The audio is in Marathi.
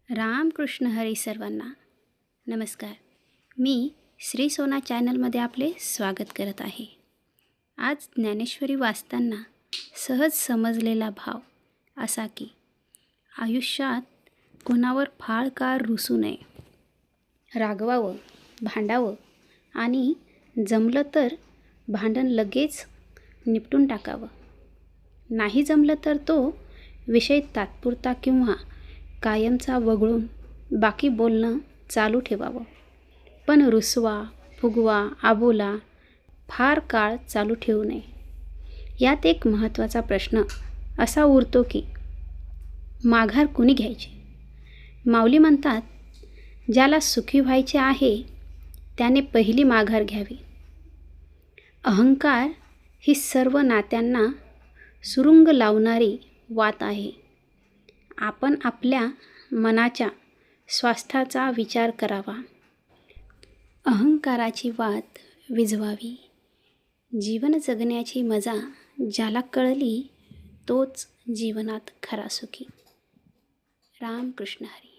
रामकृष्ण हरी सर्वांना नमस्कार. मी श्री सोना चॅनलमध्ये आपले स्वागत करत आहे. आज ज्ञानेश्वरी वाचताना सहज समजलेला भाव असा की आयुष्यात कोणावर फार काळ रुसू नये, रागवावं, भांडावं आणि जमलं तर भांडण लगेच निपटून टाकावं. नाही जमलं तर तो विषय तात्पुरता किंवा कायमचा वगळून बाकी बोलणं चालू ठेवावं. पण रुसवा, फुगवा, आबोला फार काळ चालू ठेवू नये. यात एक महत्त्वाचा प्रश्न असा उरतो की माघार कुणी घ्यायची? माऊली म्हणतात, ज्याला सुखी व्हायचे आहे त्याने पहिली माघार घ्यावी. अहंकार ही सर्व नात्यांना सुरुंग लावणारी वात आहे. आपण आपल्या मनाच्या स्वास्थ्याचा विचार करावा. अहंकाराची वात विझवावी. जीवन जगण्याची मजा ज्याला कळली तोच जीवनात खरा सुखी. रामकृष्ण हरी.